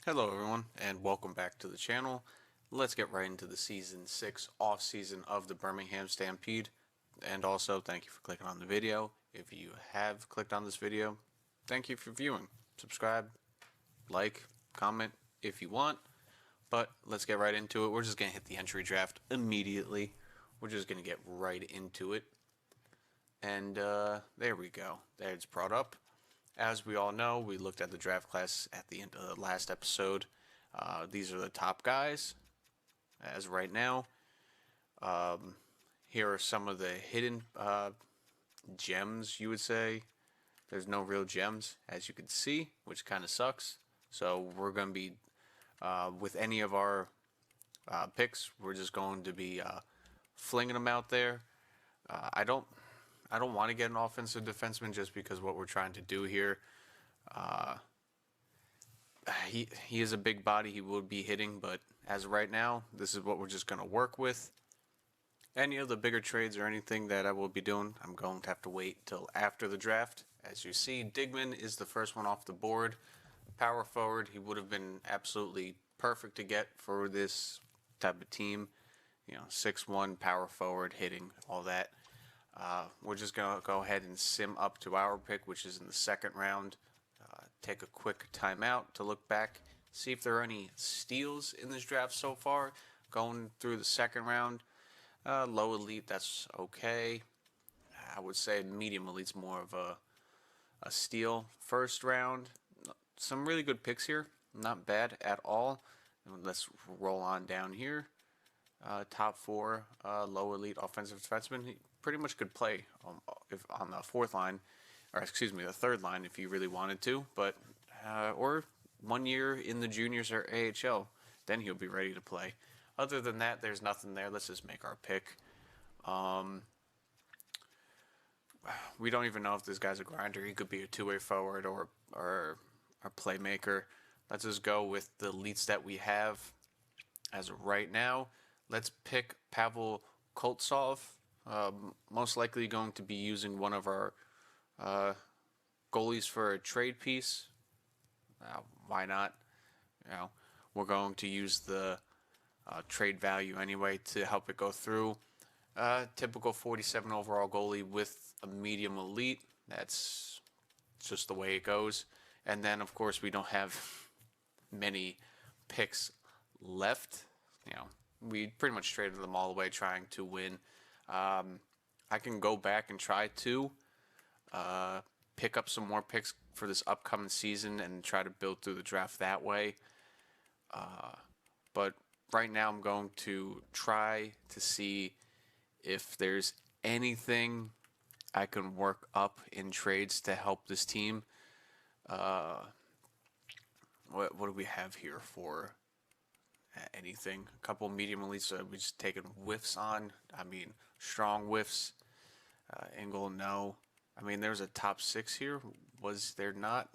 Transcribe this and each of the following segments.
Hello everyone and welcome back to the channel. Let's get right into the Season 6 off-season of the Birmingham Stampede. And also thank you for clicking on the video. If you have clicked on this video, thank you for viewing. Subscribe, like, comment if you want. But let's get right into it. We're just going to hit the entry draft immediately. We're just going to get right into it. And there we go. There it's brought up. As we all know, we looked at the draft class at the end of the last episode. These are the top guys as right now. Here are some of the hidden gems, you would say. There's no real gems, as you can see, which kind of sucks. So we're going to be, with any of our picks, we're just going to be flinging them out there. I don't want to get an offensive defenseman just because what we're trying to do here. He is a big body. He will be hitting, but as of right now, this is what we're just going to work with. Any of the bigger trades or anything that I will be doing, I'm going to have to wait till after the draft. As you see, Digman is the first one off the board. Power forward, he would have been absolutely perfect to get for this type of team. 6'1", power forward, hitting, all that. We're just going to go ahead and sim up to our pick, which is in the second round. Take a quick timeout to look back, see if there are any steals in this draft so far. Going through the second round, low elite, that's okay. I would say medium elite's more of a steal. First round, some really good picks here. Not bad at all. Let's roll on down here. Top four, low elite offensive defenseman. He pretty much could play if on the fourth line, or excuse me, the third line if he really wanted to. But or 1 year in the juniors or AHL, then he'll be ready to play. Other than that, there's nothing there. Let's just make our pick. We don't even know if this guy's a grinder. He could be a two-way forward or a playmaker. Let's just go with the elites that we have as of right now. Let's pick Pavel Koltsov. Most likely going to be using one of our goalies for a trade piece. Why not? We're going to use the trade value anyway to help it go through. Typical 47 overall goalie with a medium elite. That's just the way it goes. And then, of course, we don't have many picks left. We pretty much traded them all away trying to win. I can go back and try to pick up some more picks for this upcoming season and try to build through the draft that way. But right now I'm going to try to see if there's anything I can work up in trades to help this team. What do we have here for anything? A couple medium elites we just taken whiffs on. I mean, strong whiffs. Engel, no. I mean, there's a top 6 here. Was there not?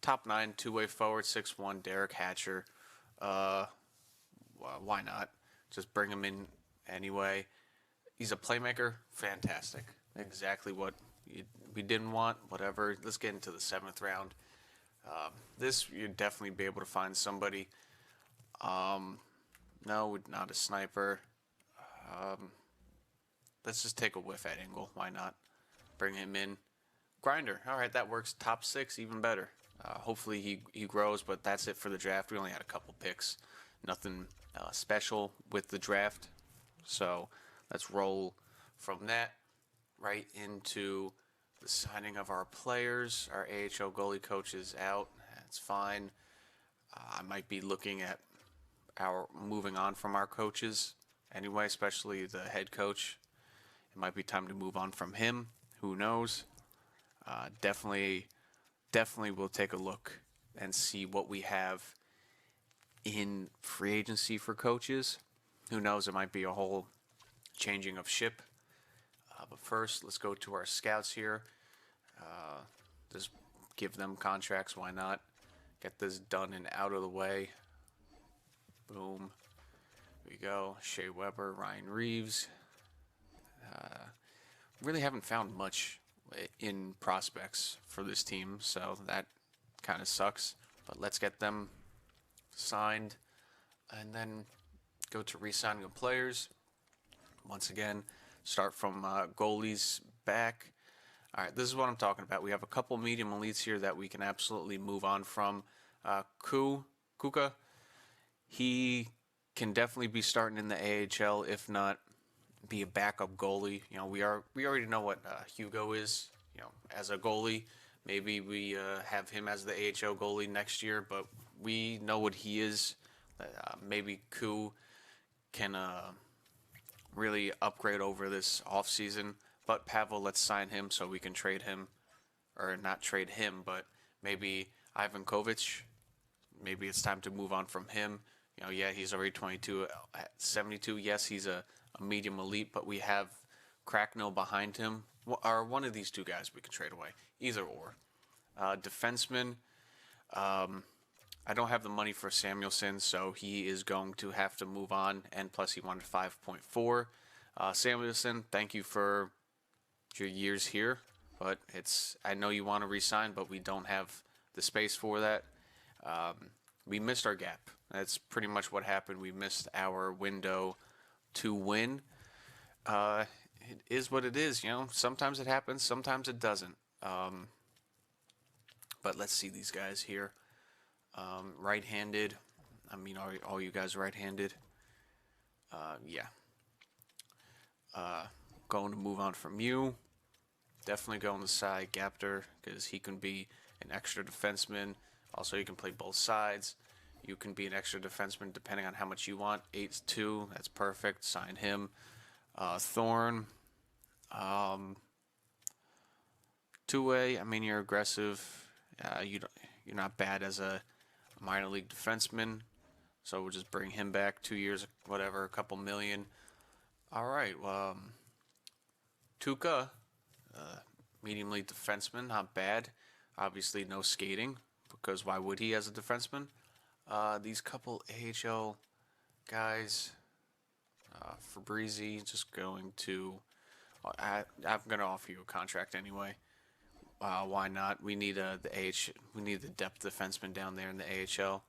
Top 9, two-way forward, 6'1", Derek Hatcher. Why not? Just bring him in anyway. He's a playmaker. Fantastic. Exactly what we didn't want. Whatever. Let's get into the 7th round. This, you'd definitely be able to find somebody. No, not a sniper. Let's just take a whiff at Engel. Why not? Bring him in. Grinder. All right, that works. Top 6, even better. Hopefully he grows, but that's it for the draft. We only had a couple picks. Nothing special with the draft. So let's roll from that right into the signing of our players. Our AHL goalie coach is out. That's fine. I might be looking at moving on from our coaches anyway, especially the head coach. It might be time to move on from him. Who knows? Definitely we'll take a look and see what we have in free agency for coaches. Who knows? It might be a whole changing of ship. But first, let's go to our scouts here. Just give them contracts. Why not? Get this done and out of the way. Boom. Here we go. Shea Weber, Ryan Reeves. Really haven't found much in prospects for this team, so that kind of sucks. But let's get them signed, and then go to re-signing of players. Once again, start from goalies back. All right, this is what I'm talking about. We have a couple medium elites here that we can absolutely move on from. Kuka, he can definitely be starting in the AHL, if not be a backup goalie. You know, we already know what Hugo is. You know, as a goalie, maybe we have him as the AHL goalie next year, but we know what he is. Maybe Ku can really upgrade over this offseason. But Pavel, let's sign him so we can trade him, or not trade him, but maybe Ivan Kovic. Maybe it's time to move on from him. You know, yeah, he's already 22, 72. Yes, he's a medium elite, but we have Cracknell behind him. Or one of these two guys we can trade away. Either or. Defenseman. I don't have the money for Samuelson, so he is going to have to move on. And plus, he wanted 5.4. Samuelson, thank you for your years here, but I know you want to resign, but we don't have the space for that. We missed our gap. That's pretty much what happened. We missed our window to win. It is what it is, you know. Sometimes it happens, sometimes it doesn't. But let's see these guys here. Right-handed. I mean, all you guys right-handed? Yeah. Going to move on from you. Definitely go on the side, Gapter, because he can be an extra defenseman. Also, you can play both sides. You can be an extra defenseman depending on how much you want. 8-2, that's perfect. Sign him. Thorn. Two-way, I mean, you're aggressive. You're not bad as a minor league defenseman. So we'll just bring him back 2 years, whatever, a couple million. All right, Tuukka, medium league defenseman, not bad. Obviously, no skating, because why would he as a defenseman? These couple AHL guys, Fabrizi, just going to. I'm going to offer you a contract anyway. Why not? We need we need the depth defenseman down there in the AHL.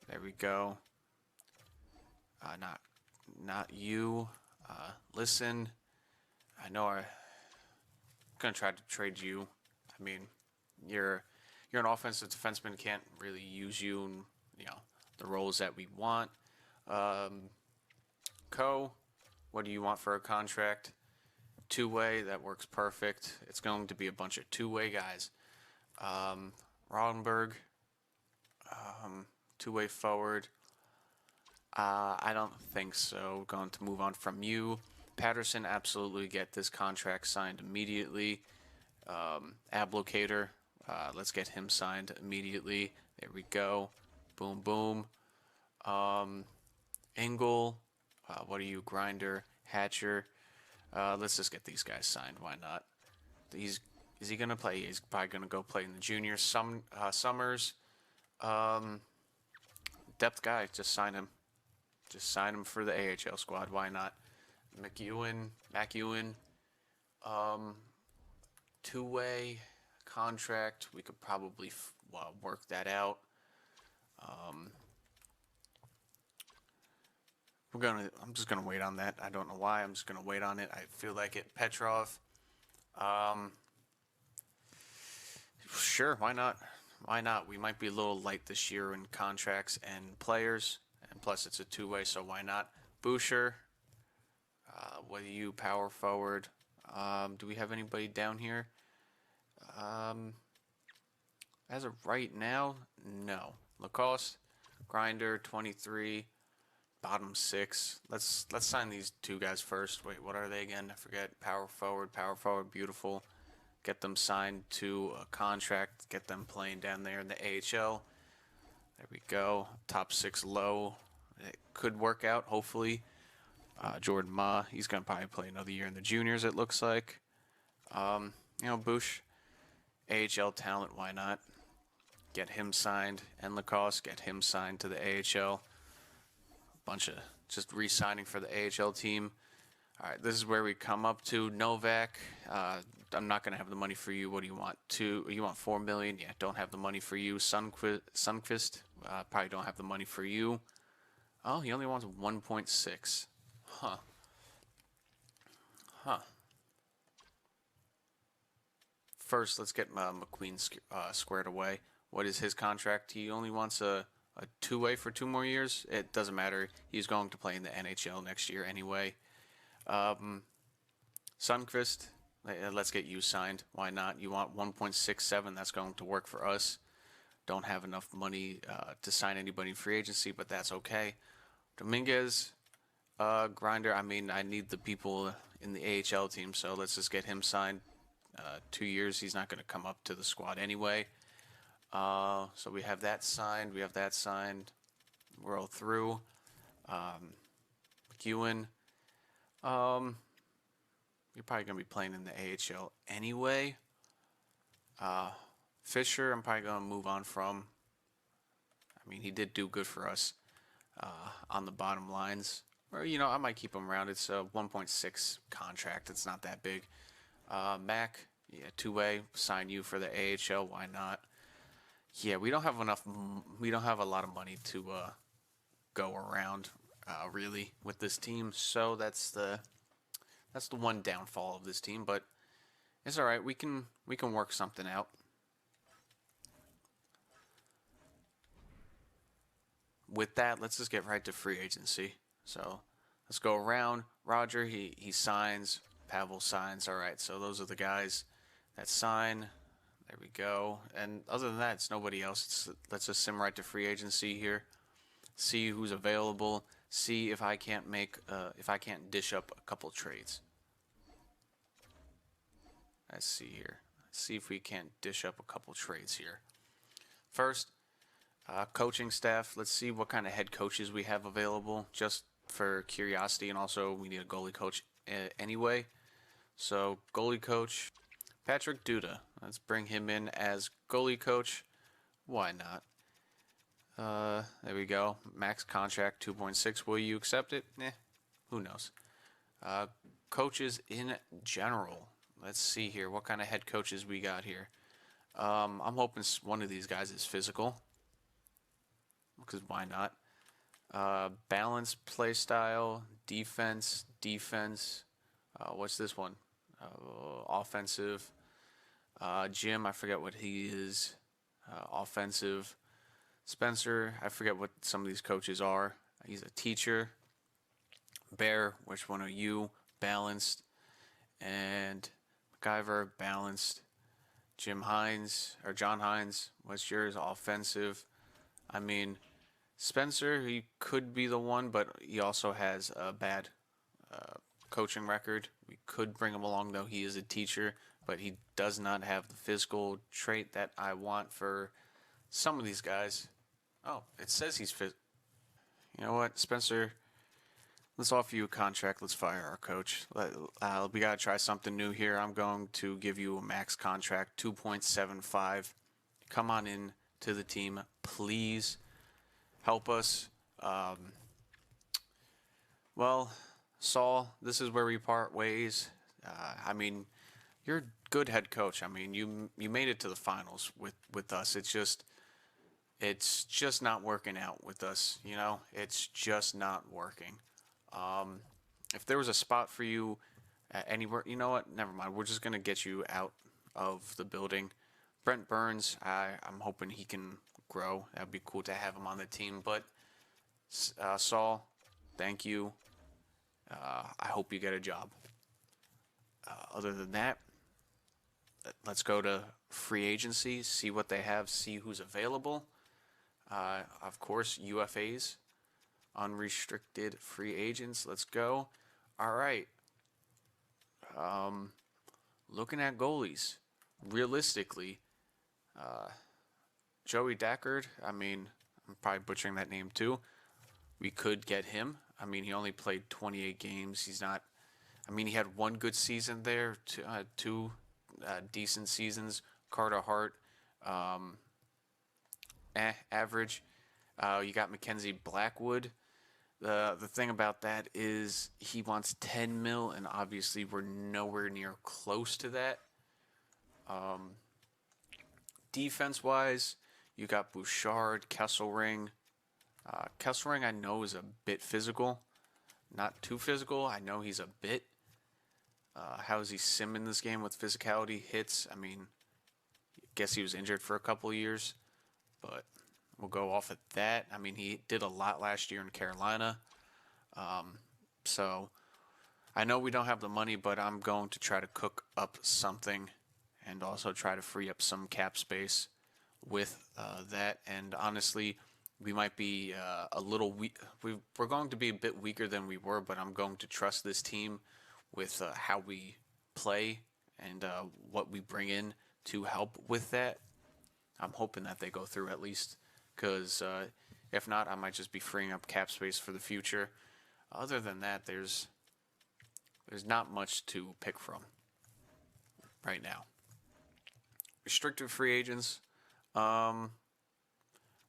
There we go. Not you. Listen, I know I'm gonna try to trade you. I mean, you're an offensive defenseman. Can't really use you in the roles that we want. What do you want for a contract? Two-way, that works perfect. It's going to be a bunch of two-way guys. Ronberg, two-way forward. I don't think so. Going to move on from you. Patterson, absolutely get this contract signed immediately. Ablocator, let's get him signed immediately. There we go. Boom, boom. Engel, what are you? Grinder, Hatcher. Let's just get these guys signed. Why not? Is he gonna play? He's probably gonna go play in the juniors. Summers, depth guy. Just sign him. Just sign him for the AHL squad. Why not? McEwen, two-way contract. We could probably work that out. I'm just gonna wait on that. I don't know why. I'm just gonna wait on it. I feel like it. Petrov. Sure. Why not? Why not? We might be a little light this year in contracts and players, and plus it's a two-way, so why not? Boucher. What are you? Power forward. Do we have anybody down here? As of right now, no. Lacoste, Grinder, 23. Bottom 6. Let's sign these two guys first. Wait, what are they again? I forget. Power forward, beautiful. Get them signed to a contract. Get them playing down there in the AHL. There we go. Top 6 low. It could work out, hopefully. Jordan Ma, he's going to probably play another year in the juniors, it looks like. Bush, AHL talent, why not? Get him signed. And Lacoste, get him signed to the AHL. Bunch of just re-signing for the AHL team. All right, this is where we come up to Novak. I'm not going to have the money for you. What do you want? You want $4 million? Yeah, don't have the money for you. Sunquist, Probably don't have the money for you. Oh, he only wants 1.6. Huh. Huh. First, let's get McQueen squared away. What is his contract? He only wants a two-way for 2 more years. It doesn't matter. He's going to play in the NHL next year anyway. Sundqvist, let's get you signed. Why not? You want 1.67. That's going to work for us. Don't have enough money to sign anybody in free agency, but that's okay. Dominguez, Grinder. I mean, I need the people in the AHL team, so let's just get him signed. 2 years. He's not going to come up to the squad anyway. So we have that signed. We have that signed. We're all through. McEwen. You're probably going to be playing in the AHL anyway. Fisher, I'm probably going to move on from. I mean, he did do good for us on the bottom lines. Or, I might keep him around. It's a 1.6 contract. It's not that big. Mac, yeah, two-way. Sign you for the AHL. Why not? Yeah, we don't have enough. We don't have a lot of money to go around, really, with this team. So that's the one downfall of this team. But it's all right. We can work something out. With that, let's just get right to free agency. So let's go around. Roger, he signs. Pavel signs. All right. So those are the guys that sign. There we go. And other than that, it's nobody else. Let's just sim right to free agency here. See who's available. See if I can't dish up a couple trades. Let's see here. See if we can't dish up a couple trades here. First, coaching staff. Let's see what kind of head coaches we have available, just for curiosity, and also we need a goalie coach anyway. So goalie coach, Patrick Duda. Let's bring him in as goalie coach. Why not? There we go. Max contract 2.6. Will you accept it? Who knows? Coaches in general. Let's see here. What kind of head coaches we got here? I'm hoping one of these guys is physical. Because why not? Balanced play style, defense. What's this one? Offensive. Jim, I forget what he is. Offensive. Spencer, I forget what some of these coaches are. He's a teacher. Bear, which one are you? Balanced. And MacGyver, balanced. John Hines, what's yours? Offensive. I mean, Spencer, he could be the one, but he also has a bad coaching record. We could bring him along, though. He is a teacher, but he does not have the physical trait that I want for some of these guys. Oh, it says he's fit. You know what, Spencer? Let's offer you a contract. Let's fire our coach. We got to try something new here. I'm going to give you a max contract, 2.75. Come on in to the team, please. Help us. Well, Saul, this is where we part ways. I mean, you're a good head coach. I mean, you made it to the finals with us. It's just not working out with us. It's just not working. If there was a spot for you anywhere, you know what? Never mind. We're just gonna get you out of the building. Brent Burns, I'm hoping he can grow. That'd be cool to have him on the team. But Saul, thank you. I hope you get a job. Other than that, let's go to free agency, see what they have, see who's available. Of course, UFAs, unrestricted free agents. Let's go. All right. Looking at goalies, realistically, Joey Dackard, I mean, I'm probably butchering that name too. We could get him. I mean, he only played 28 games. He had one good season there, two decent seasons. Carter Hart, average. You got Mackenzie Blackwood. The thing about that is he wants 10 mil, and obviously we're nowhere near close to that. Defense-wise, You got Bouchard, Kesselring. Kesselring I know is a bit physical. Not too physical. I know he's a bit. How is he sim in this game with physicality, hits? I mean, I guess he was injured for a couple of years, but we'll go off of that. I mean, he did a lot last year in Carolina. So I know we don't have the money, but I'm going to try to cook up something and also try to free up some cap space with that. And honestly, we might be a little weak. We're going to be a bit weaker than we were, but I'm going to trust this team with how we play and what we bring in to help with that. I'm hoping that they go through at least, because if not, I might just be freeing up cap space for the future. Other than that, there's not much to pick from right now. Restricted free agents.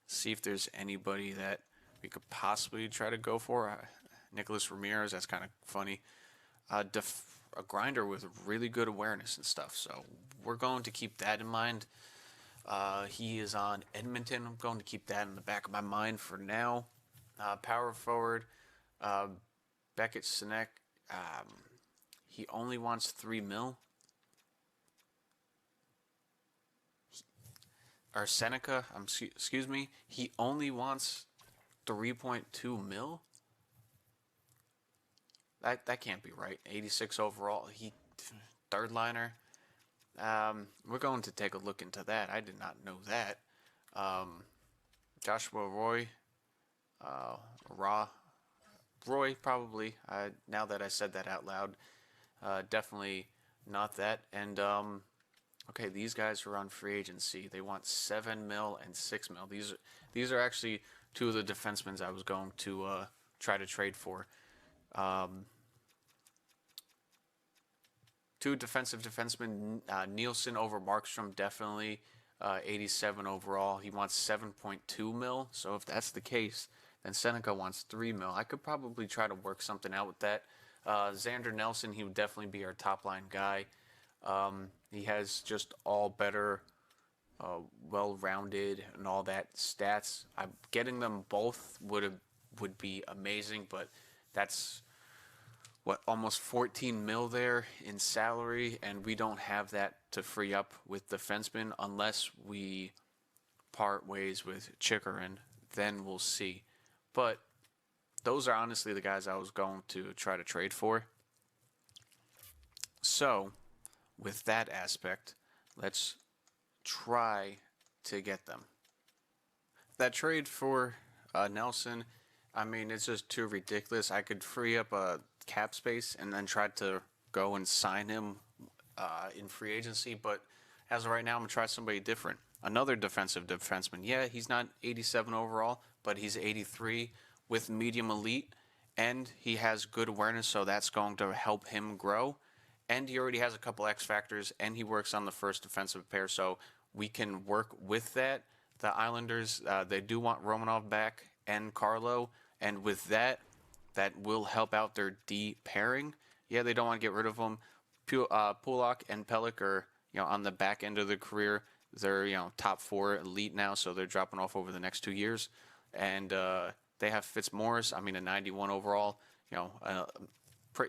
See if there's anybody that we could possibly try to go for. Nicholas Ramirez, that's kind of funny. A grinder with really good awareness and stuff. So we're going to keep that in mind. He is on Edmonton. I'm going to keep that in the back of my mind for now. Power forward, Beckett Sinek. He only wants $3 million. Or Seneca, excuse me. He only wants 3.2 mil. That can't be right. 86 overall. He third liner. We're going to take a look into that. I did not know that. Joshua Roy. Roy, probably. Now that I said that out loud. Definitely not that. And, okay, these guys are on free agency. They want 7 mil and 6 mil. These are actually two of the defensemen I was going to try to trade for. Two defensive defensemen, Nielsen over Markstrom, definitely 87 overall. He wants 7.2 mil. So if that's the case, then Seneca wants 3 mil. I could probably try to work something out with that. Xander Nelson, he would definitely be our top line guy. He has just all better, well-rounded and all that stats. Getting them both would be amazing, but that's almost 14 mil there in salary, and we don't have that to free up with defensemen unless we part ways with Chikrin. Then we'll see. But those are honestly the guys I was going to try to trade for. So, with that aspect, let's try to get them. That trade for Nelson, I mean, it's just too ridiculous. I could free up a cap space and then try to go and sign him in free agency, but as of right now, I'm going to try somebody different. Another defensive defenseman. Yeah, he's not 87 overall, but he's 83 with medium elite, and he has good awareness, so that's going to help him grow. And he already has a couple X factors, and he works on the first defensive pair, so we can work with that. The Islanders, they do want Romanov back and Carlo, and with that will help out their D pairing. Yeah, they don't want to get rid of them. Pulak and Pellick are, on the back end of their career. They're, top 4 elite now, so they're dropping off over the next 2 years. And they have Fitzmaurice, a 91 overall.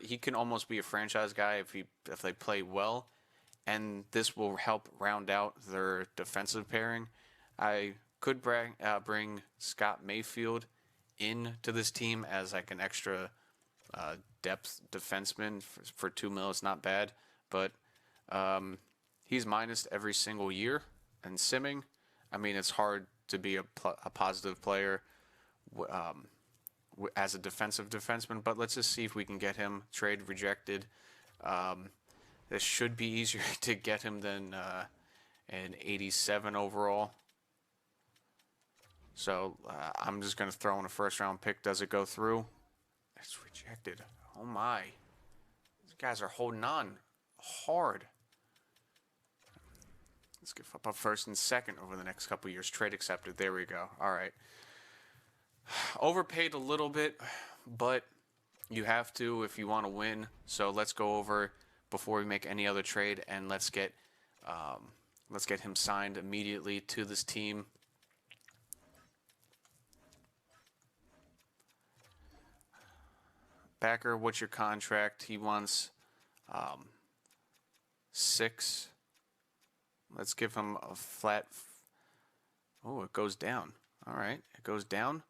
He can almost be a franchise guy if they play well, and this will help round out their defensive pairing. I could bring Scott Mayfield into this team as like an extra depth defenseman for 2 mil. It's not bad, but he's minus every single year and simming. It's hard to be a positive player as a defensive defenseman, but let's just see if we can get him. Trade rejected. This should be easier to get him than an 87 overall. So I'm just going to throw in a first-round pick. Does it go through? It's rejected. Oh, my. These guys are holding on hard. Let's give up a first and second over the next couple years. Trade accepted. There we go. All right. Overpaid a little bit, but you have to if you want to win. So let's go over before we make any other trade, and let's get him signed immediately to this team. Backer, what's your contract? He wants 6. Let's give him a flat. Oh, it goes down. All right, it goes down.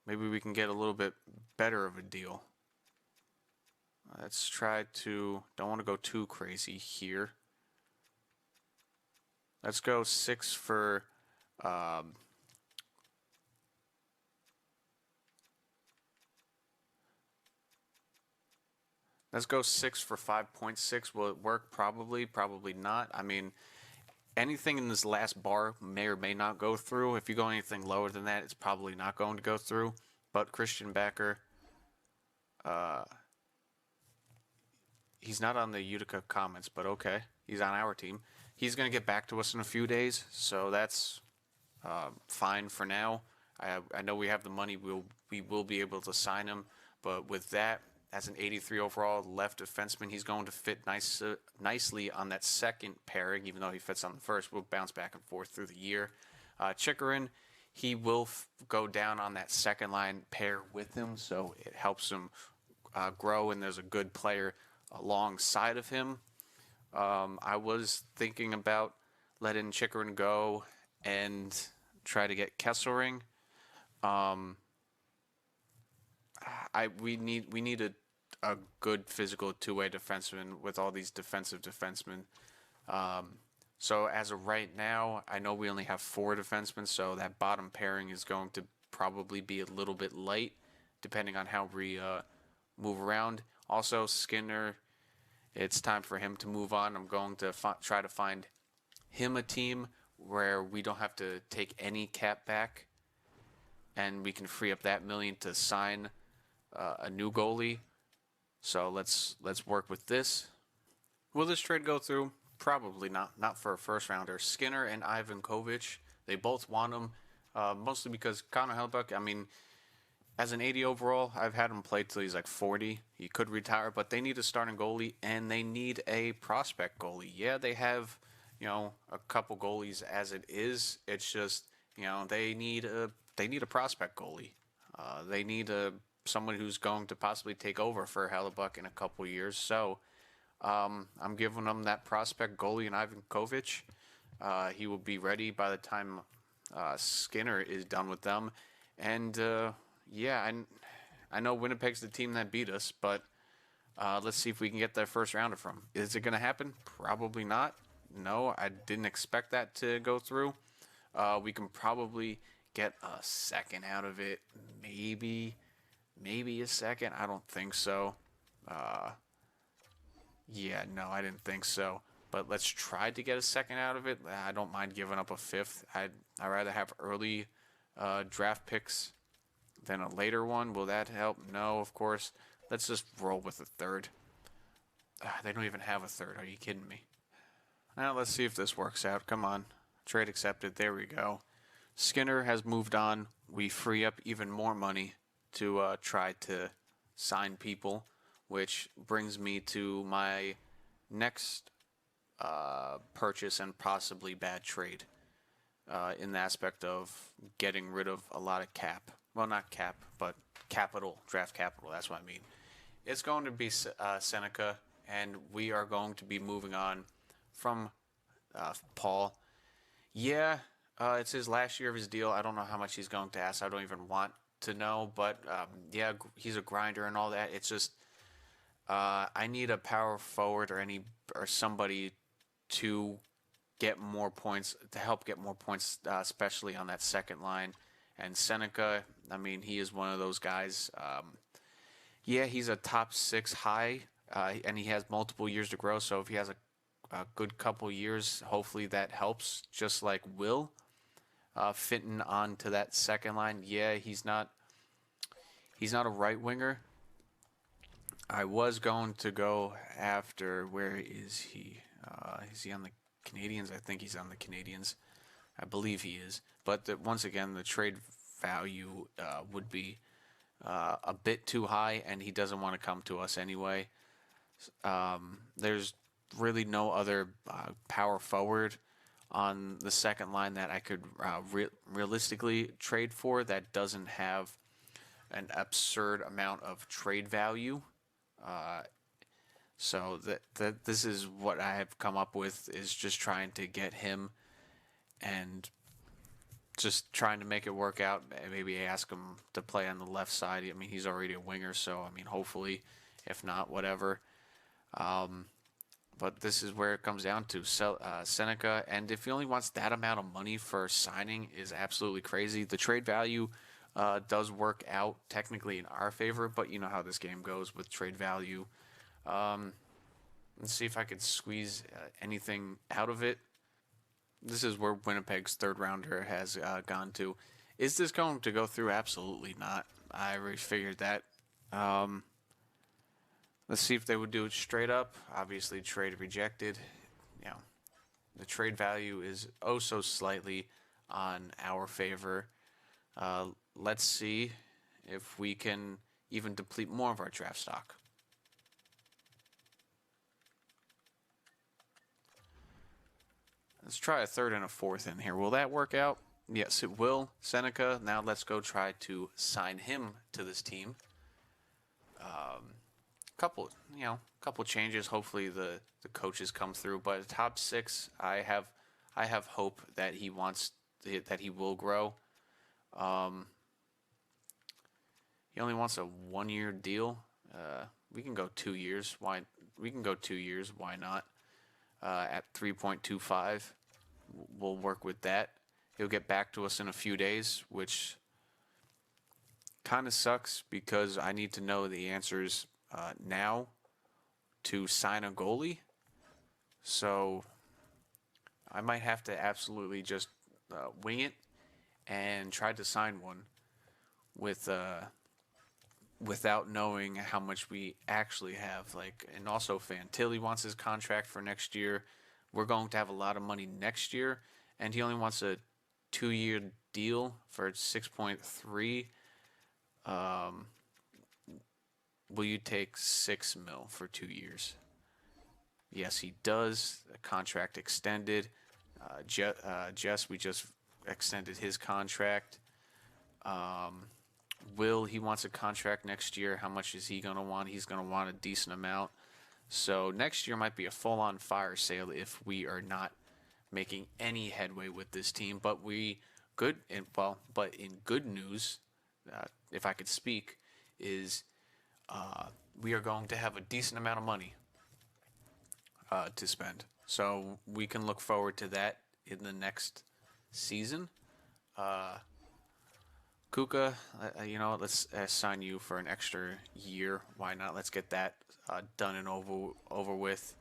Maybe we can get a little bit better of a deal. Let's try to. Don't want to go too crazy here. Let's go 6 for. Let's go 6 for 5.6. Will it work? Probably. Probably not. I mean, anything in this last bar may or may not go through. If you go anything lower than that, it's probably not going to go through. But Christian Backer, he's not on the Utica comments, but okay. He's on our team. He's going to get back to us in a few days, so that's fine for now. I know we have the money. We will be able to sign him, but with that, as an 83 overall left defenseman, he's going to fit nicely on that second pairing, even though he fits on the first. We'll bounce back and forth through the year. Chikrin, he will go down on that second line pair with him, so it helps him grow, and there's a good player alongside of him. I was thinking about letting Chikrin go and try to get Kesselring. We need a good physical two-way defenseman with all these defensive defensemen. So as of right now, I know we only have 4 defensemen, so that bottom pairing is going to probably be a little bit light, depending on how we move around. Also, Skinner, it's time for him to move on. I'm going to try to find him a team where we don't have to take any cap back, and we can free up that $1 million to sign a new goalie. So let's work with this. Will this trade go through? Probably not. Not for a first rounder. Skinner and Ivan Kovic, they both want him, mostly because Connor Hellebuyck, I mean, as an 80 overall, I've had him play till he's like 40. He could retire, but they need a starting goalie, and they need a prospect goalie. Yeah, they have, a couple goalies as it is. It's just, they need a prospect goalie. They need someone who's going to possibly take over for Hellebuyck in a couple years. So I'm giving them that prospect goalie in Ivan Kovic. He will be ready by the time Skinner is done with them. And yeah, I know Winnipeg's the team that beat us, but let's see if we can get that first rounder from. Is it going to happen? Probably not. No, I didn't expect that to go through. We can probably get a second out of it. Maybe a second. I don't think so. Yeah, no, I didn't think so. But let's try to get a second out of it. I don't mind giving up a 5th. I'd rather have early draft picks than a later one. Will that help? No, of course. Let's just roll with a 3rd. They don't even have a 3rd. Are you kidding me? Now let's see if this works out. Come on. Trade accepted. There we go. Skinner has moved on. We free up even more money to try to sign people, which brings me to my next purchase and possibly bad trade in the aspect of getting rid of a lot of cap. Well, not cap, but capital, draft capital. That's what I mean. It's going to be Seneca, and we are going to be moving on from Paul. Yeah, it's his last year of his deal. I don't know how much he's going to ask. I don't even want to know, but yeah, he's a grinder and all that. It's just I need a power forward or somebody to get more points, to help get more points, especially on that second line. And Seneca, I mean, he is one of those guys. Yeah, he's a top 6 high, and he has multiple years to grow. So if he has a good couple years, hopefully that helps. Just like Will fitting onto that second line. Yeah, he's not a right winger. I was going to go after, where is he? Is he on the Canadians? I think he's on the Canadians. I believe he is. But once again, the trade value would be a bit too high, and he doesn't want to come to us anyway. There's really no other power forward on the second line that I could realistically trade for that doesn't have an absurd amount of trade value. So that this is what I have come up with, is just trying to get him and just trying to make it work out. Maybe ask him to play on the left side. I mean, he's already a winger, so I mean, hopefully, if not, whatever. But this is where it comes down to Seneca, and if he only wants that amount of money for signing, is absolutely crazy. The trade value does work out technically in our favor, but you know how this game goes with trade value. Let's see if I could squeeze anything out of it. This is where Winnipeg's third rounder has gone to. Is this going to go through? Absolutely not. I already figured that. Let's see if they would do it straight up. Obviously, trade rejected. You know, the trade value is oh so slightly on our favor. Let's see if we can even deplete more of our draft stock. Let's try a third and a fourth in here. Will that work out? Yes, it will. Seneca, now let's go try to sign him to this team. Couple changes. Hopefully the coaches come through. But top six, I have hope that he will grow. He only wants a 1-year deal. We can go 2 years. Why? We can go 2 years. Why not? At 3.25, we'll work with that. He'll get back to us in a few days, which kind of sucks because I need to know the answers now to sign a goalie. So I might have to absolutely just wing it and try to sign one without knowing how much we actually have. And also Fantilli wants his contract for next year. We're going to have a lot of money next year, and he only wants a 2-year deal for 6.3. Will you take $6 million for 2 years? Yes, he does. A contract extended. Jess, we just extended his contract. Will, he wants a contract next year. How much is he going to want? He's going to want a decent amount. So next year might be a full-on fire sale if we are not making any headway with this team. But in good news, if I could speak, is we are going to have a decent amount of money to spend. So we can look forward to that in the next season. Kuka, let's sign you for an extra year. Why not? Let's get that done and over with.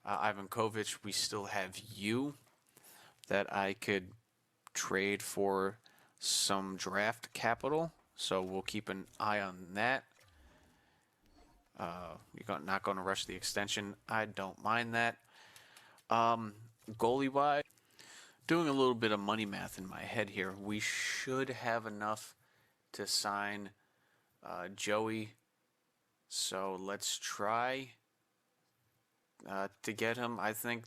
Ivan Kovic, we still have you that I could trade for some draft capital. So we'll keep an eye on that. You're not going to rush the extension. I don't mind that. Goalie-wise, doing a little bit of money math in my head here, we should have enough to sign Joey. So let's try to get him. I think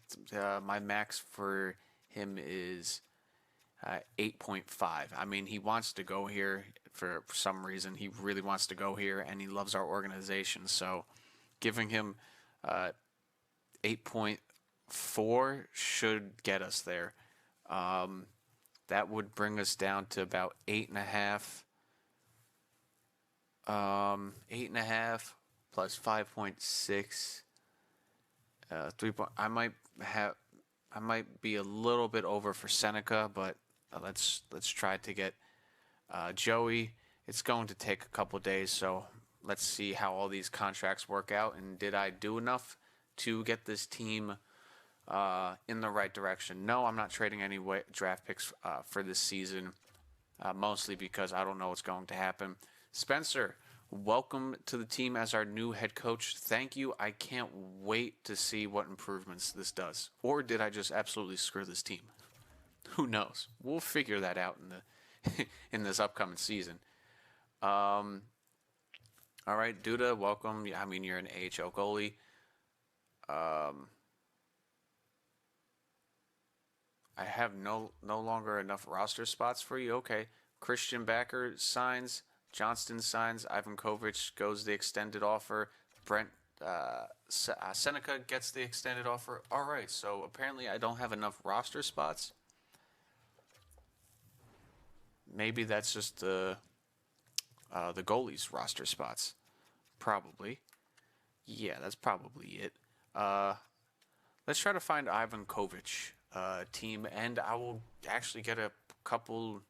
my max for him is 8.5. I mean, he wants to go here for some reason. He really wants to go here, and he loves our organization. So giving him 8.4 should get us there. That would bring us down to about 8.5. 8.5 plus 5.6. 3. I might be a little bit over for Seneca, but let's try to get Joey. It's going to take a couple days, so let's see how all these contracts work out. And did I do enough to get this team in the right direction? No, I'm not trading any draft picks for this season, mostly because I don't know what's going to happen. Spencer, welcome to the team as our new head coach. Thank you. I can't wait to see what improvements this does. Or did I just absolutely screw this team? Who knows? We'll figure that out in this upcoming season. All right, Duda, welcome. I mean, you're an AHL goalie. I have no longer enough roster spots for you. Okay. Christian Backer signs. Johnston signs. Ivan Kovic goes the extended offer. Brent Seneca gets the extended offer. All right, so apparently I don't have enough roster spots. Maybe that's just the goalies roster spots. Probably. Yeah, that's probably it. Uh, let's try to find Ivan Kovic team, and I will actually get a couple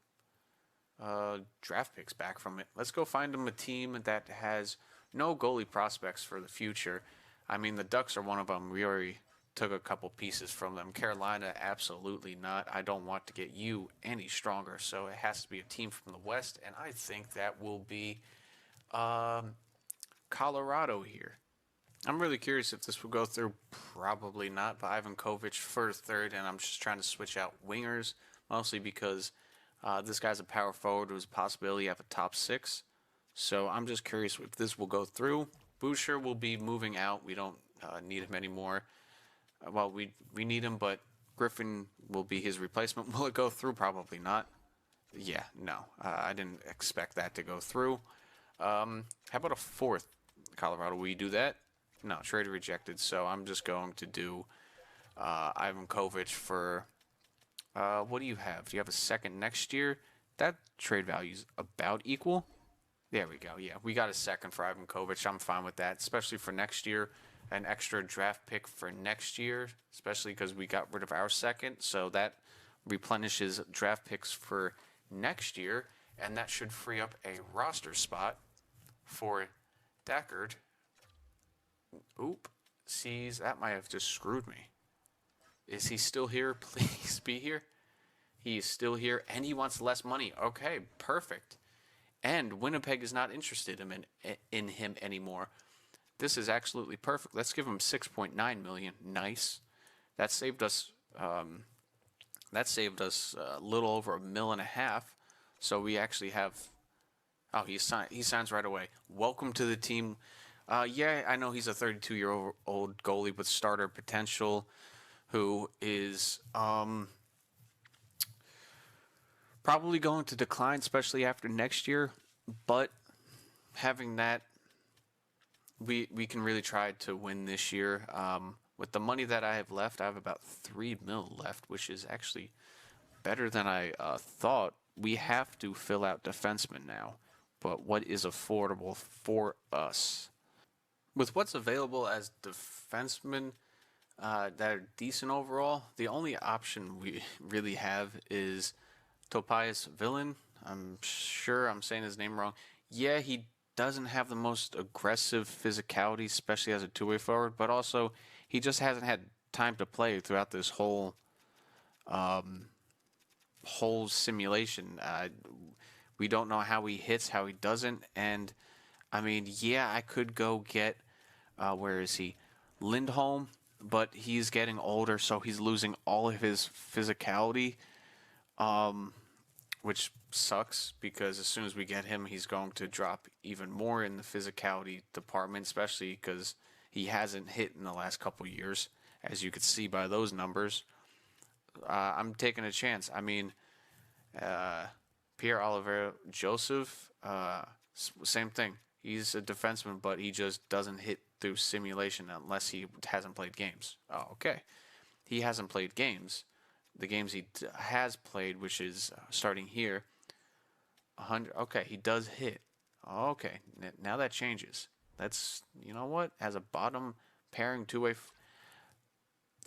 draft picks back from it. Let's go find him a team that has no goalie prospects for the future. I mean, the Ducks are one of them. We already took a couple pieces from them. Carolina, absolutely not. I don't want to get you any stronger, so it has to be a team from the West, and I think that will be Colorado here. I'm really curious if this will go through. Probably not, but Ivan Kovic for third, and I'm just trying to switch out wingers, mostly because this guy's a power forward. There's a possibility of a top six. So I'm just curious if this will go through. Boucher will be moving out. We don't need him anymore. Well, we need him, but Griffin will be his replacement. Will it go through? Probably not. Yeah, no. I didn't expect that to go through. How about a fourth, Colorado? Will you do that? No, trade rejected. So I'm just going to do Ivan Kovic for. What do you have? Do you have a second next year? That trade value is about equal. There we go. Yeah, we got a second for Ivan Kovic. I'm fine with that, especially for next year. An extra draft pick for next year, especially because we got rid of our second. So that replenishes draft picks for next year, and that should free up a roster spot for Deckard. Oop. Sees, that might have just screwed me. Is he still here? Please be here. He is still here, and he wants less money. Okay, perfect. And Winnipeg is not interested in him anymore. This is absolutely perfect. Let's give him $6.9 million. Nice. That saved us. A little over $1.5 million. So we actually have. Oh, he signs right away. Welcome to the team. Yeah, I know he's a 32-year-old goalie with starter potential, who is probably going to decline, especially after next year. But having that, we can really try to win this year. With the money that I have left, I have about $3 million left, which is actually better than I thought. We have to fill out defensemen now, but what is affordable for us? With what's available as defensemen that are decent overall, the only option we really have is Topias Villain. I'm sure I'm saying his name wrong. Yeah, he doesn't have the most aggressive physicality, especially as a two-way forward, but also he just hasn't had time to play throughout this whole simulation. We don't know how he hits, how he doesn't, and I mean, yeah, I could go get where is he? Lindholm, but he's getting older, so he's losing all of his physicality, which sucks because as soon as we get him, he's going to drop even more in the physicality department, especially because he hasn't hit in the last couple years, as you could see by those numbers. I'm taking a chance. I mean, Pierre-Olivier Joseph, same thing. He's a defenseman, but he just doesn't hit through simulation unless he hasn't played games. Oh, okay. He hasn't played games. The games he has played, which is starting here, 100. Okay, he does hit. Okay, now that changes. That's, you know what? As a bottom pairing two-way,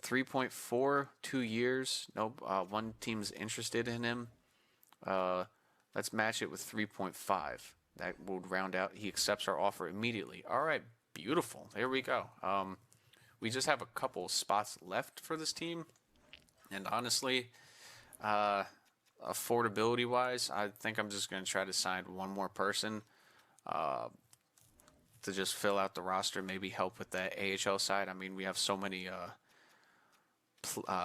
3.4, 2 years. Nope. One team's interested in him. Let's match it with 3.5. That will round out. He accepts our offer immediately. All right, beautiful. There we go. We just have a couple spots left for this team, and honestly, affordability-wise, I think I'm just going to try to sign one more person to just fill out the roster, maybe help with the AHL side. I mean, we have so many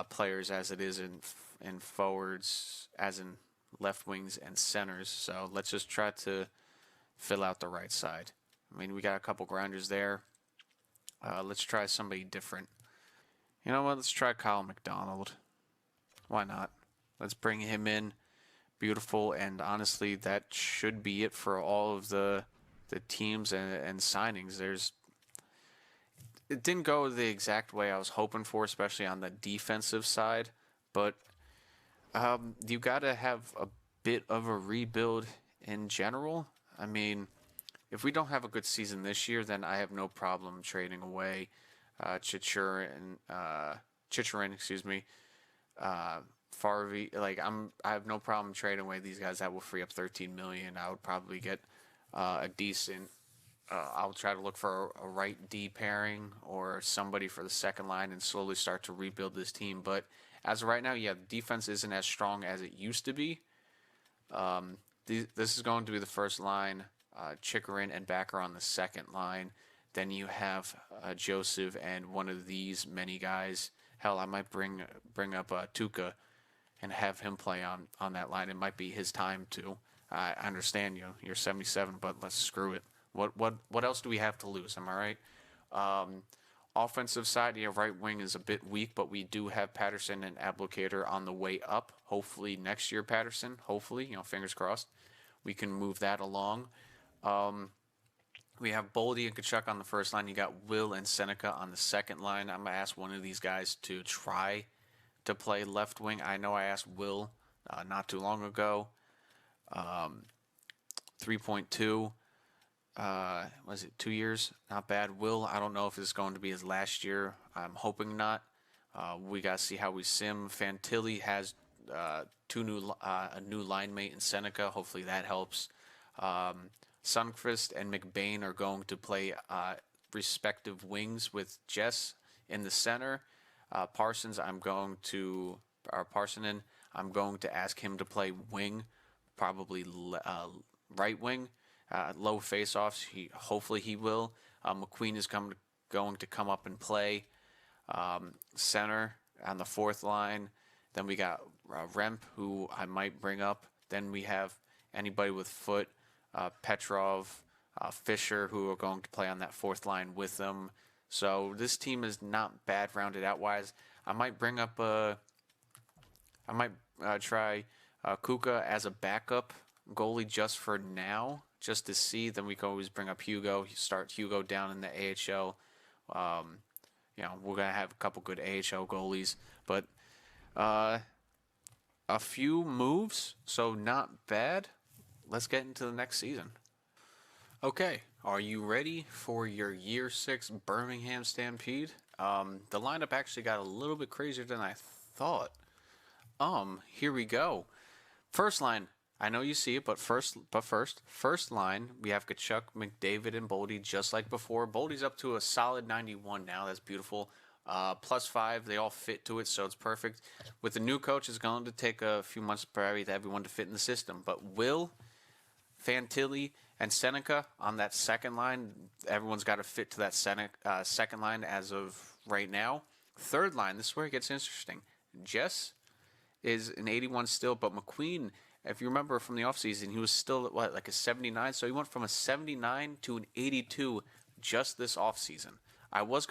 players as it is in forwards, as in left wings and centers. So let's just try to fill out the right side. I mean, we got a couple grinders there. Let's try somebody different. You know what? Let's try Kyle McDonald. Why not? Let's bring him in. Beautiful. And honestly, that should be it for all of the teams and signings. it didn't go the exact way I was hoping for, especially on the defensive side. But you got to have a bit of a rebuild in general. I mean, if we don't have a good season this year, then I have no problem trading away Chicherin, excuse me, uh, Farvey. Like I have no problem trading away these guys. That will free up 13 million. I would probably get a decent. I'll try to look for a right D pairing or somebody for the second line and slowly start to rebuild this team. But as of right now, yeah, the defense isn't as strong as it used to be. This is going to be the first line. Chikrin and Backer on the second line. Then you have Joseph and one of these many guys. Hell, I might bring up Tuca and have him play on that line. It might be his time too. I understand you're 77, but let's screw it. What else do we have to lose? Am I right? Offensive side, yeah, right wing is a bit weak, but we do have Patterson and Applicator on the way up. Hopefully next year, Patterson. Hopefully, fingers crossed, we can move that along. We have Boldy and Kachuk on the first line. You got Will and Seneca on the second line. I'm gonna ask one of these guys to try to play left wing. I know I asked Will not too long ago. 3.2. Was it 2 years? Not bad. Will, I don't know if it's going to be his last year. I'm hoping not. We got to see how we sim. Fantilli has a new line mate in Seneca. Hopefully that helps. Sundqvist and McBain are going to play respective wings with Jess in the center. Parsonen, I'm going to ask him to play wing, probably right wing. Low face-offs, hopefully he will. McQueen is going to come up and play center on the fourth line. Then we got Remp, who I might bring up. Then we have anybody with foot, Petrov, Fisher, who are going to play on that fourth line with them. So this team is not bad rounded out wise. I might bring up try Kuka as a backup goalie just for now, just to see. Then we can always bring up Hugo. Start Hugo down in the AHL. We're gonna have a couple good AHL goalies, but a few moves, so not bad. Let's get into the next season. Okay, are you ready for your Year 6 Birmingham Stampede? The lineup actually got a little bit crazier than I thought. Here we go. First line, I know you see it, but first line, we have Kachuk, McDavid, and Boldy, just like before. Boldy's up to a solid 91 now. That's beautiful. +5, they all fit to it, so it's perfect. With the new coach, it's going to take a few months probably to everyone to fit in the system. But Will, Fantilli, and Seneca on that second line, everyone's got to fit to that second line as of right now. Third line, this is where it gets interesting. Jess is an 81 still, but McQueen, if you remember from the offseason, he was still at like a 79, so he went from a 79 to an 82 just this offseason. I was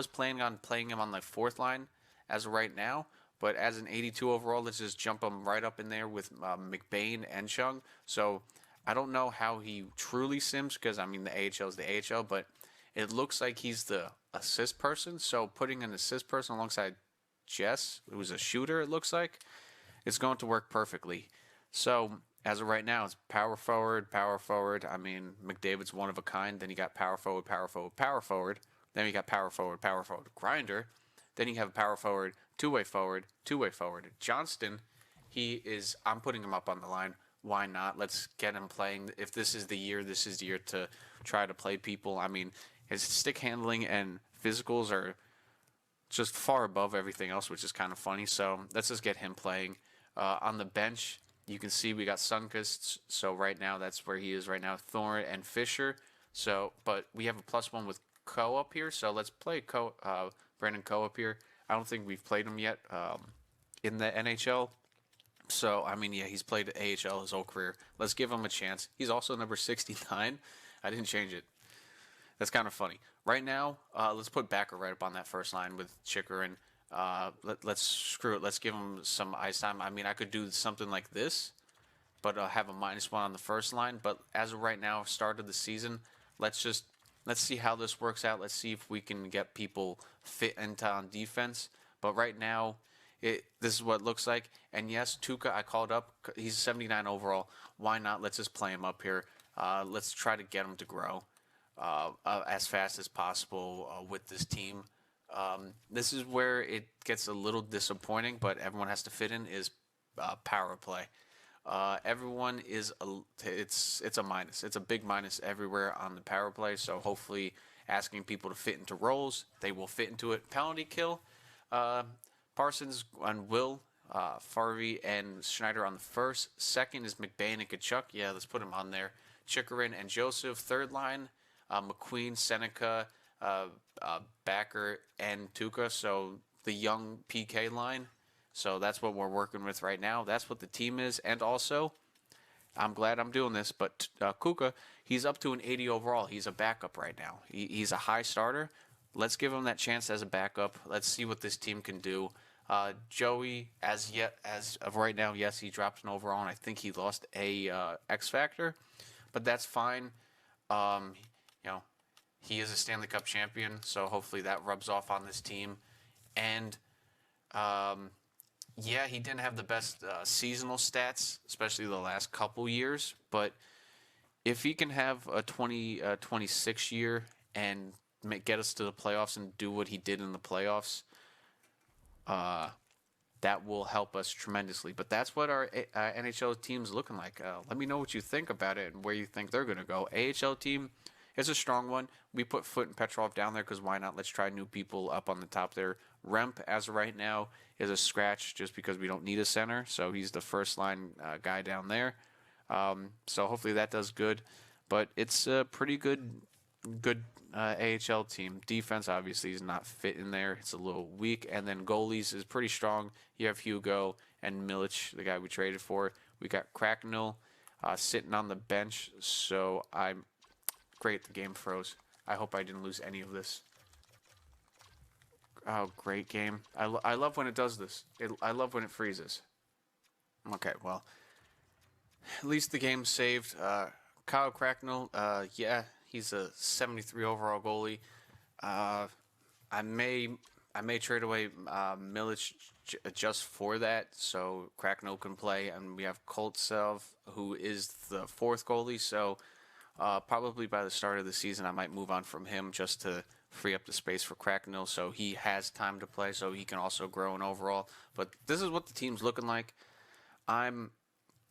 planning on playing him on the fourth line as of right now, but as an 82 overall, let's just jump him right up in there with McBain and Chung. So I don't know how he truly sims, because I mean the AHL is the AHL, but it looks like he's the assist person. So putting an assist person alongside Jess, who's a shooter, it looks like, it's going to work perfectly. So as of right now, it's power forward, power forward. I mean, McDavid's one of a kind. Then you got power forward, power forward, power forward. Then you got power forward, grinder. Then you have a power forward, two-way forward, two-way forward. Johnston, I'm putting him up on the line. Why not? Let's get him playing. If this is the year to try to play people. I mean, his stick handling and physicals are just far above everything else, which is kind of funny. So let's just get him playing. On the bench, you can see we got Sundqvist. So right now, that's where he is right now. Thorne and Fisher. So, but we have a +1 with Coe up here. So let's play Brandon Coe up here. I don't think we've played him yet in the NHL. So, I mean, yeah, he's played AHL his whole career. Let's give him a chance. He's also number 69. I didn't change it. That's kind of funny. Right now, let's put Backer right up on that first line with Chikrin. Let's screw it. Let's give him some ice time. I mean, I could do something like this, but have a -1 on the first line. But as of right now, start of the season, let's just Let's see how this works out. Let's see if we can get people fit into on defense. But right now, this is what it looks like. And yes, Tuca, I called up. He's 79 overall. Why not? Let's just play him up here. Let's try to get him to grow as fast as possible with this team. This is where it gets a little disappointing, but everyone has to fit in. Is power play. Everyone is it's a minus. It's a big minus everywhere on the power play. So hopefully, asking people to fit into roles, they will fit into it. Penalty kill. Parsons and Will, Farvey and Schneider on the first. Second is McBain and Kachuk. Yeah, let's put him on there. Chikarin and Joseph. Third line, McQueen, Seneca, Backer, and Tuca. So the young PK line. So that's what we're working with right now. That's what the team is. And also, I'm glad I'm doing this, but Kuka, he's up to an 80 overall. He's a backup right now. He's a high starter. Let's give him that chance as a backup. Let's see what this team can do. Joey, as of right now, yes, he dropped an overall, and I think he lost a X Factor, but that's fine. You know, he is a Stanley Cup champion, so hopefully that rubs off on this team. And yeah, he didn't have the best seasonal stats, especially the last couple years. But if he can have a 26 year and get us to the playoffs and do what he did in the playoffs, that will help us tremendously. But that's what our NHL team's looking like. Let me know what you think about it and where you think they're going to go. AHL team is a strong one. We put Foot and Petrov down there because why not? Let's try new people up on the top there. Remp, as of right now, is a scratch just because we don't need a center. So he's the first line guy down there. So hopefully that does good. But it's a pretty good AHL team. Defense obviously is not fit in there. It's a little weak. And then goalies is pretty strong. You have Hugo and Milic, the guy we traded for. We got Cracknell sitting on the bench. So I'm great. The game froze. I hope I didn't lose any of this. Oh, great game. I love when it does this. I love when it freezes. Okay, well, at least the game's saved. Kyle Cracknell, yeah, he's a 73 overall goalie. I may trade away Milic just for that, so Cracknell can play, and we have Koltsev, who is the fourth goalie. So probably by the start of the season, I might move on from him just to free up the space for Cracknell, so he has time to play, so he can also grow in overall. But this is what the team's looking like. I'm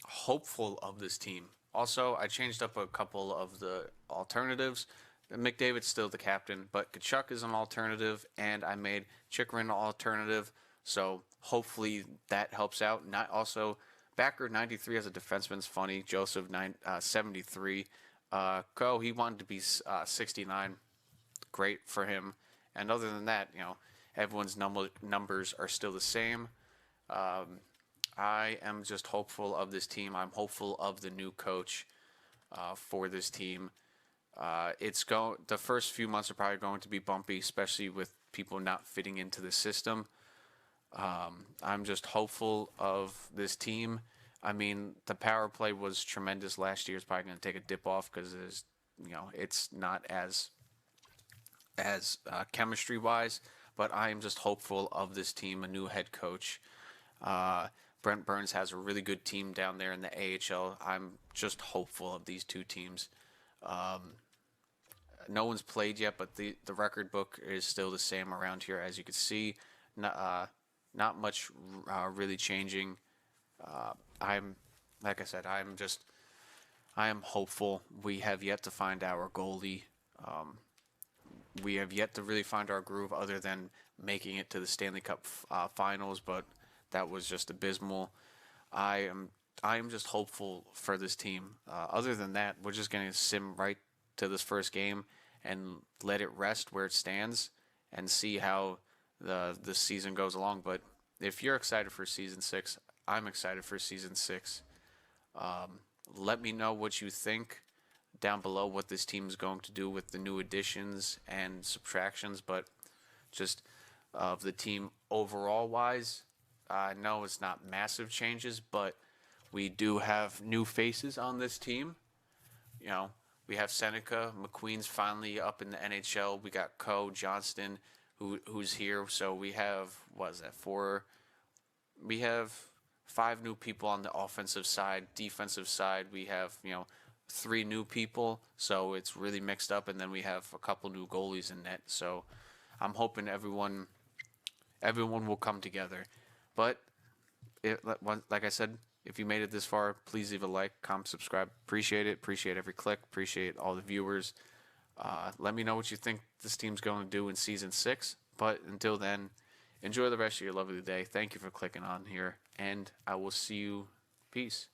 hopeful of this team. Also, I changed up a couple of the alternatives. McDavid's still the captain, but Kachuk is an alternative, and I made Chikrin an alternative. So hopefully that helps out. Not also Backer 93 as a defenseman's funny. Joseph 73. He wanted to be 69. Great for him. And other than that, everyone's numbers are still the same. I am just hopeful of this team. I'm hopeful of the new coach for this team. The first few months are probably going to be bumpy, especially with people not fitting into the system. I'm just hopeful of this team. I mean, the power play was tremendous last year. It's probably going to take a dip off because it's not as chemistry wise. But I am just hopeful of this team. A new head coach. Brent Burns has a really good team down there in the AHL. I'm just hopeful of these two teams. No one's played yet, but the record book is still the same around here, as you can see. Not much really changing. Like I said, I am hopeful. We have yet to find our goalie. We have yet to really find our groove, other than making it to the Stanley Cup finals, but that was just abysmal. I am just hopeful for this team. Other than that, we're just going to sim right to this first game and let it rest where it stands and see how the season goes along. But if you're excited for Season 6, I'm excited for Season 6. Let me know what you think down below, what this team is going to do with the new additions and subtractions. But just of the team overall wise, I know it's not massive changes, but we do have new faces on this team. We have Seneca. McQueen's finally up in the NHL. We got Johnston, who's here. So we have, what is that, four? We have five new people on the offensive side. Defensive side, we have, three new people. So it's really mixed up. And then we have a couple new goalies in net. So I'm hoping everyone will come together. But like I said, if you made it this far, please leave a like, comment, subscribe. Appreciate it. Appreciate every click. Appreciate all the viewers. Let me know what you think this team's going to do in season 6. But until then, enjoy the rest of your lovely day. Thank you for clicking on here, and I will see you. Peace.